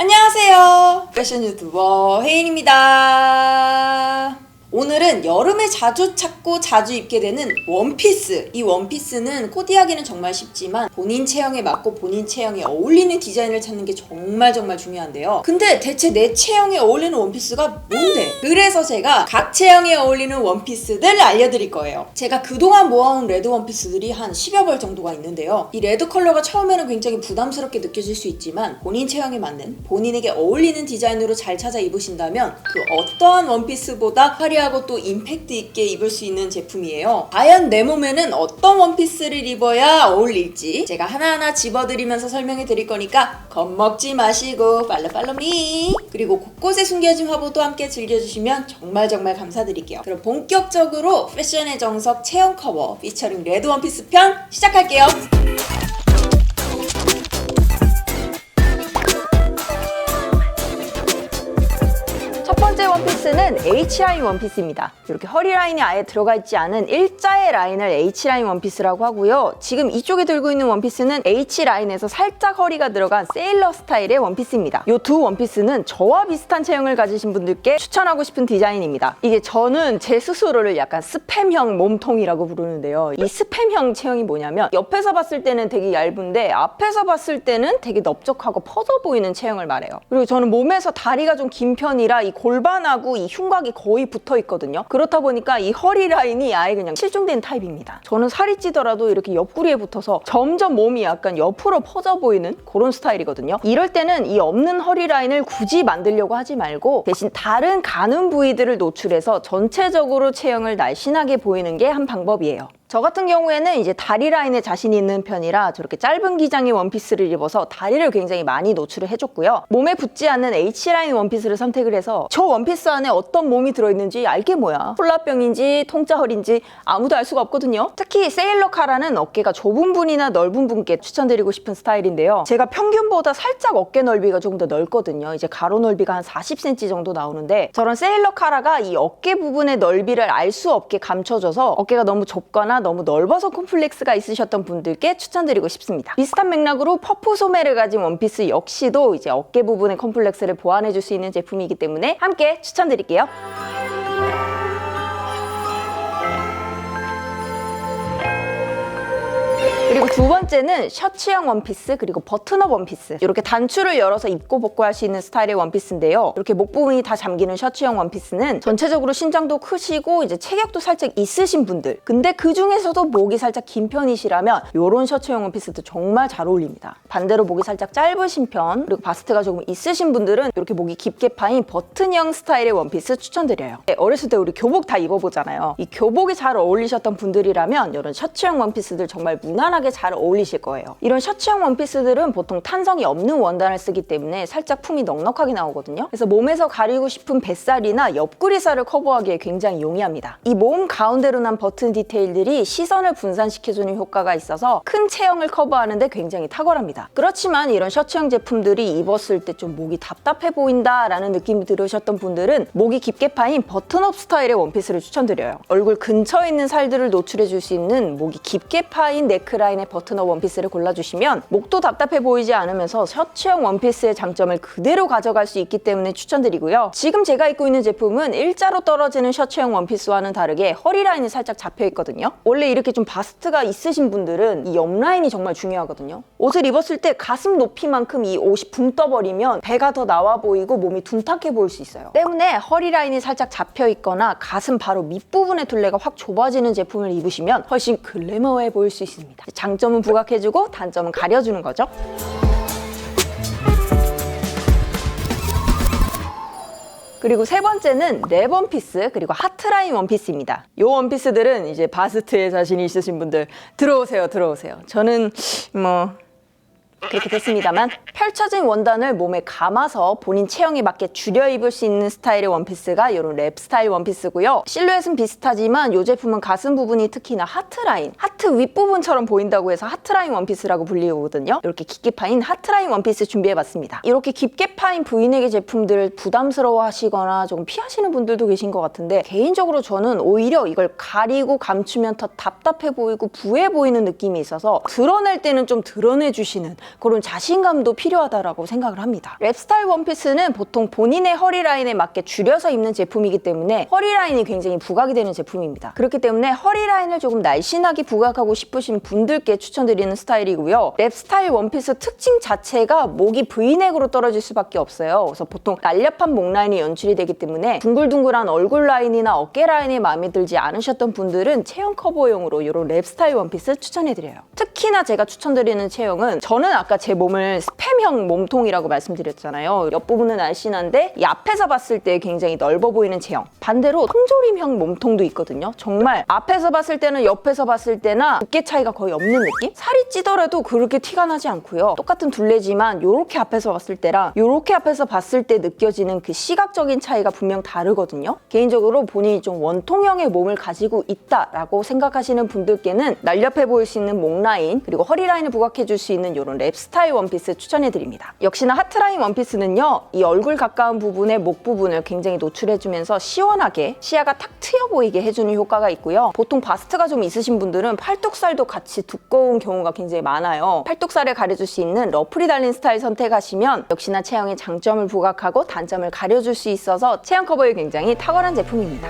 안녕하세요. 패션 유튜버 혜인입니다. 오늘은 여름에 자주 찾고 자주 입게 되는 원피스. 이 원피스는 코디하기는 정말 쉽지만 본인 체형에 맞고 본인 체형에 어울리는 디자인을 찾는 게 정말 중요한데요. 근데 대체 내 체형에 어울리는 원피스가 뭔데? 그래서 제가 각 체형에 어울리는 원피스들 알려드릴 거예요. 제가 그동안 모아온 레드 원피스들이 한 10여 벌 정도가 있는데요. 이 레드 컬러가 처음에는 굉장히 부담스럽게 느껴질 수 있지만 본인 체형에 맞는, 본인에게 어울리는 디자인으로 잘 찾아 입으신다면 그 어떠한 원피스보다 화려하고 또 임팩트 있게 입을 수 있는 제품이에요. 과연 내 몸에는 어떤 원피스를 입어야 어울릴지 제가 하나하나 집어드리면서 설명해 드릴 거니까 겁먹지 마시고 팔로미. 그리고 곳곳에 숨겨진 화보도 함께 즐겨주시면 정말 감사드릴게요. 그럼 본격적으로 패션의 정석 체형 커버 피처링 레드 원피스 편 시작할게요. 첫 번째 원피스는 H라인 원피스입니다. 이렇게 허리 라인이 아예 들어가 있지 않은 일자의 라인을 H라인 원피스라고 하고요. 지금 이쪽에 들고 있는 원피스는 H라인에서 살짝 허리가 들어간 세일러 스타일의 원피스입니다. 이 두 원피스는 저와 비슷한 체형을 가지신 분들께 추천하고 싶은 디자인입니다. 이게 저는 제 스스로를 약간 스팸형 몸통이라고 부르는데요. 이 스팸형 체형이 뭐냐면 옆에서 봤을 때는 되게 얇은데 앞에서 봤을 때는 되게 넓적하고 퍼져 보이는 체형을 말해요. 그리고 저는 몸에서 다리가 좀 긴 편이라 이 골반하고 이 흉곽이 거의 붙어 있거든요. 그렇다 보니까 이 허리 라인이 아예 그냥 실종된 타입입니다. 저는 살이 찌더라도 이렇게 옆구리에 붙어서 점점 몸이 약간 옆으로 퍼져 보이는 그런 스타일이거든요. 이럴 때는 이 없는 허리 라인을 굳이 만들려고 하지 말고 대신 다른 가는 부위들을 노출해서 전체적으로 체형을 날씬하게 보이는 게 한 방법이에요. 저 같은 경우에는 이제 다리 라인에 자신이 있는 편이라 저렇게 짧은 기장의 원피스를 입어서 다리를 굉장히 많이 노출을 해줬고요. 몸에 붙지 않는 H라인 원피스를 선택을 해서 저 원피스 안에 어떤 몸이 들어있는지 알게 뭐야. 콜라병인지 통짜 허리인지 아무도 알 수가 없거든요. 특히 세일러 카라는 어깨가 좁은 분이나 넓은 분께 추천드리고 싶은 스타일인데요. 제가 평균보다 살짝 어깨 넓이가 조금 더 넓거든요. 이제 가로 넓이가 한 40cm 정도 나오는데 저런 세일러 카라가 이 어깨 부분의 넓이를 알 수 없게 감춰줘서 어깨가 너무 좁거나 너무 넓어서 콤플렉스가 있으셨던 분들께 추천드리고 싶습니다. 비슷한 맥락으로 퍼프 소매를 가진 원피스 역시도 이제 어깨 부분의 콤플렉스를 보완해줄 수 있는 제품이기 때문에 함께 추천드릴게요. 그리고 두 번째는 셔츠형 원피스 그리고 버튼업 원피스. 이렇게 단추를 열어서 입고 벗고 할 수 있는 스타일의 원피스인데요. 이렇게 목 부분이 다 잠기는 셔츠형 원피스는 전체적으로 신장도 크시고 이제 체격도 살짝 있으신 분들, 근데 그 중에서도 목이 살짝 긴 편이시라면 이런 셔츠형 원피스도 정말 잘 어울립니다. 반대로 목이 살짝 짧으신 편 그리고 바스트가 조금 있으신 분들은 이렇게 목이 깊게 파인 버튼형 스타일의 원피스 추천드려요. 어렸을 때 우리 교복 다 입어보잖아요. 이 교복이 잘 어울리셨던 분들이라면 이런 셔츠형 원피스들 정말 무난하게 잘 어울리실 거예요. 이런 셔츠형 원피스들은 보통 탄성이 없는 원단을 쓰기 때문에 살짝 품이 넉넉하게 나오거든요. 그래서 몸에서 가리고 싶은 뱃살이나 옆구리살을 커버하기에 굉장히 용이합니다. 이 몸 가운데로 난 버튼 디테일들이 시선을 분산시켜주는 효과가 있어서 큰 체형을 커버하는데 굉장히 탁월합니다. 그렇지만 이런 셔츠형 제품들이 입었을 때 좀 목이 답답해 보인다라는 느낌이 들으셨던 분들은 목이 깊게 파인 버튼업 스타일의 원피스를 추천드려요. 얼굴 근처에 있는 살들을 노출해줄 수 있는 목이 깊게 파인 네크라인의 버튼업 원피스를 골라주시면 목도 답답해 보이지 않으면서 셔츠형 원피스의 장점을 그대로 가져갈 수 있기 때문에 추천드리고요. 지금 제가 입고 있는 제품은 일자로 떨어지는 셔츠형 원피스와는 다르게 허리 라인이 살짝 잡혀 있거든요. 원래 이렇게 좀 바스트가 있으신 분들은 이 옆라인이 정말 중요하거든요. 옷을 입었을 때 가슴 높이만큼 이 옷이 붕 떠버리면 배가 더 나와 보이고 몸이 둔탁해 보일 수 있어요. 때문에 허리 라인이 살짝 잡혀 있거나 가슴 바로 밑부분의 둘레가 확 좁아지는 제품을 입으시면 훨씬 글래머해 보일 수 있습니다. 장점은 부각해주고 단점은 가려주는 거죠. 그리고 세 번째는 랩 원피스 그리고 하트라인 원피스입니다. 이 원피스들은 이제 바스트에 자신이 있으신 분들 들어오세요. 저는 그렇게 됐습니다만 펼쳐진 원단을 몸에 감아서 본인 체형에 맞게 줄여 입을 수 있는 스타일의 원피스가 이런 랩 스타일 원피스고요. 실루엣은 비슷하지만 이 제품은 가슴 부분이 특히나 하트라인, 하트 윗부분처럼 보인다고 해서 하트라인 원피스라고 불리거든요. 이렇게 깊게 파인 하트라인 원피스 준비해봤습니다. 이렇게 깊게 파인 브이넥의 제품들을 부담스러워 하시거나 조금 피하시는 분들도 계신 것 같은데 개인적으로 저는 오히려 이걸 가리고 감추면 더 답답해 보이고 부해 보이는 느낌이 있어서 드러낼 때는 좀 드러내주시는 그런 자신감도 필요하다라고 생각을 합니다. 랩스타일 원피스는 보통 본인의 허리 라인에 맞게 줄여서 입는 제품이기 때문에 허리 라인이 굉장히 부각이 되는 제품입니다. 그렇기 때문에 허리 라인을 조금 날씬하게 부각하고 싶으신 분들께 추천드리는 스타일이고요. 랩스타일 원피스 특징 자체가 목이 V넥으로 떨어질 수밖에 없어요. 그래서 보통 날렵한 목 라인이 연출이 되기 때문에 둥글둥글한 얼굴 라인이나 어깨 라인이 마음에 들지 않으셨던 분들은 체형 커버용으로 이런 랩스타일 원피스 추천해드려요. 특히나 제가 추천드리는 체형은 저는 아까 제 몸을 스팸형 몸통이라고 말씀드렸잖아요. 옆부분은 날씬한데 이 앞에서 봤을 때 굉장히 넓어 보이는 체형. 반대로 통조림형 몸통도 있거든요. 정말 앞에서 봤을 때는 옆에서 봤을 때나 두께 차이가 거의 없는 느낌? 살이 찌더라도 그렇게 티가 나지 않고요. 똑같은 둘레지만 이렇게 앞에서 봤을 때랑 이렇게 앞에서 봤을 때 느껴지는 그 시각적인 차이가 분명 다르거든요. 개인적으로 본인이 좀 원통형의 몸을 가지고 있다라고 생각하시는 분들께는 날렵해 보일 수 있는 목 라인 그리고 허리 라인을 부각해줄 수 있는 이런 랩스타일 원피스 추천해드립니다. 역시나 하트라인 원피스는요. 이 얼굴 가까운 부분의 목 부분을 굉장히 노출해주면서 시원하게 시야가 탁 트여 보이게 해주는 효과가 있고요. 보통 바스트가 좀 있으신 분들은 팔뚝살도 같이 두꺼운 경우가 굉장히 많아요. 팔뚝살을 가려줄 수 있는 러플이 달린 스타일 선택하시면 역시나 체형의 장점을 부각하고 단점을 가려줄 수 있어서 체형 커버에 굉장히 탁월한 제품입니다.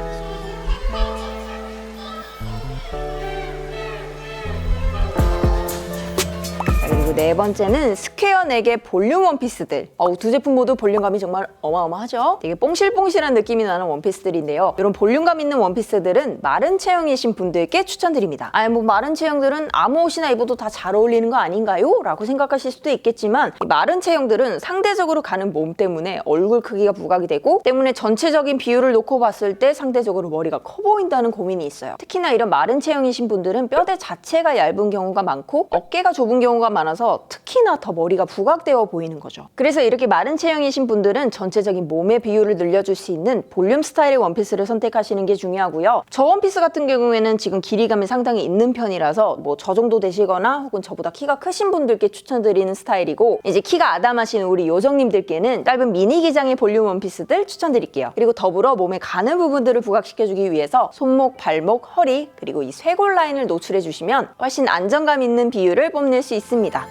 그리고 네 번째는 스퀘어 넥의 볼륨 원피스들. 두 제품 모두 볼륨감이 정말 어마어마하죠? 되게 뽕실뽕실한 느낌이 나는 원피스들인데요. 이런 볼륨감 있는 원피스들은 마른 체형이신 분들께 추천드립니다. 뭐 마른 체형들은 아무 옷이나 입어도 다 잘 어울리는 거 아닌가요? 라고 생각하실 수도 있겠지만 이 마른 체형들은 상대적으로 가는 몸 때문에 얼굴 크기가 부각이 되고 때문에 전체적인 비율을 놓고 봤을 때 상대적으로 머리가 커 보인다는 고민이 있어요. 특히나 이런 마른 체형이신 분들은 뼈대 자체가 얇은 경우가 많고 어깨가 좁은 경우가 많아서 특히나 더 머리가 부각되어 보이는 거죠. 그래서 이렇게 마른 체형이신 분들은 전체적인 몸의 비율을 늘려줄 수 있는 볼륨 스타일의 원피스를 선택하시는 게 중요하고요. 저 원피스 같은 경우에는 지금 길이감이 상당히 있는 편이라서 뭐 저 정도 되시거나 혹은 저보다 키가 크신 분들께 추천드리는 스타일이고 이제 키가 아담하신 우리 요정님들께는 짧은 미니 기장의 볼륨 원피스들 추천드릴게요. 그리고 더불어 몸에 가는 부분들을 부각시켜주기 위해서 손목, 발목, 허리 그리고 이 쇄골 라인을 노출해 주시면 훨씬 안정감 있는 비율을 뽐낼 수 있습니다.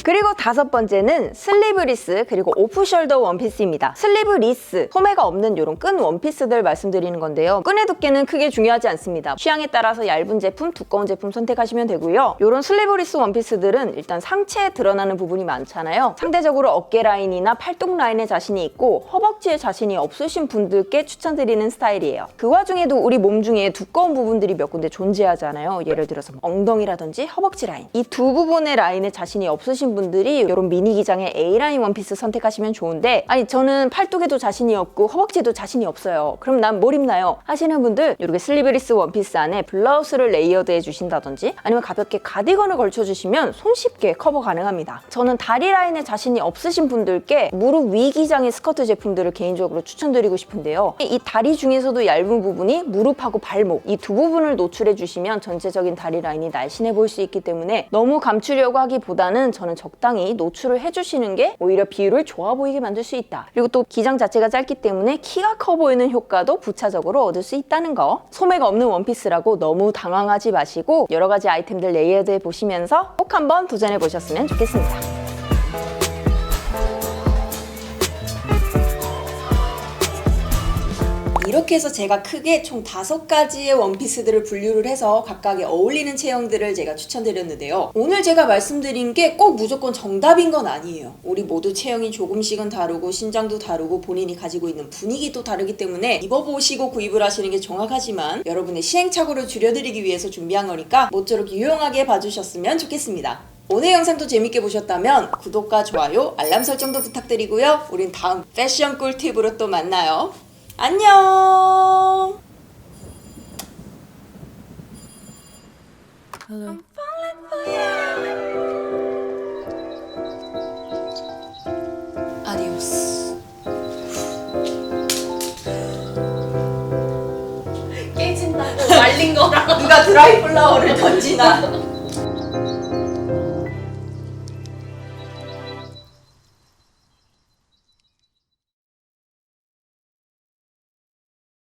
그리고 다섯 번째는 슬리브리스 그리고 오프숄더 원피스입니다. 슬리브리스, 소매가 없는 이런 끈 원피스들 말씀드리는 건데요. 끈의 두께는 크게 중요하지 않습니다. 취향에 따라서 얇은 제품, 두꺼운 제품 선택하시면 되고요. 이런 슬리브리스 원피스들은 일단 상체에 드러나는 부분이 많잖아요. 상대적으로 어깨 라인이나 팔뚝 라인에 자신이 있고 허벅지에 자신이 없으신 분들께 추천드리는 스타일이에요. 그 와중에도 우리 몸 중에 두꺼운 부분들이 몇 군데 존재하잖아요. 예를 들어서 엉덩이라든지 허벅지 라인. 이 두 부분의 라인에 자신이 없으신 분들이 이런 미니 기장의 A라인 원피스 선택하시면 좋은데 아니 저는 팔뚝에도 자신이 없고 허벅지에도 자신이 없어요. 그럼 난 뭘 입나요? 하시는 분들 이렇게 슬리브리스 원피스 안에 블라우스를 레이어드 해주신다든지 아니면 가볍게 가디건을 걸쳐주시면 손쉽게 커버 가능합니다. 저는 다리 라인에 자신이 없으신 분들께 무릎 위 기장의 스커트 제품들을 개인적으로 추천드리고 싶은데요. 이 다리 중에서도 얇은 부분이 무릎하고 발목 이 두 부분을 노출해 주시면 전체적인 다리 라인이 날씬해 보일 수 있기 때문에 너무 감추려고 하기보다는 저는 적당히 노출을 해주시는 게 오히려 비율을 좋아 보이게 만들 수 있다. 그리고 또 기장 자체가 짧기 때문에 키가 커 보이는 효과도 부차적으로 얻을 수 있다는 거. 소매가 없는 원피스라고 너무 당황하지 마시고 여러 가지 아이템들 레이어드 해보시면서 꼭 한번 도전해 보셨으면 좋겠습니다. 이렇게 해서 제가 크게 총 5가지의 원피스들을 분류를 해서 각각의 어울리는 체형들을 제가 추천드렸는데요. 오늘 제가 말씀드린 게 꼭 무조건 정답인 건 아니에요. 우리 모두 체형이 조금씩은 다르고 신장도 다르고 본인이 가지고 있는 분위기도 다르기 때문에 입어보시고 구입을 하시는 게 정확하지만 여러분의 시행착오를 줄여드리기 위해서 준비한 거니까 모쪼록 유용하게 봐주셨으면 좋겠습니다. 오늘 영상도 재밌게 보셨다면 구독과 좋아요, 알람 설정도 부탁드리고요. 우린 다음 패션 꿀팁으로 또 만나요. 안녕. Hello. I'm falling for you. Adios. 깨진다고 말린 거랑 누가 드라이 플라워를 던지나.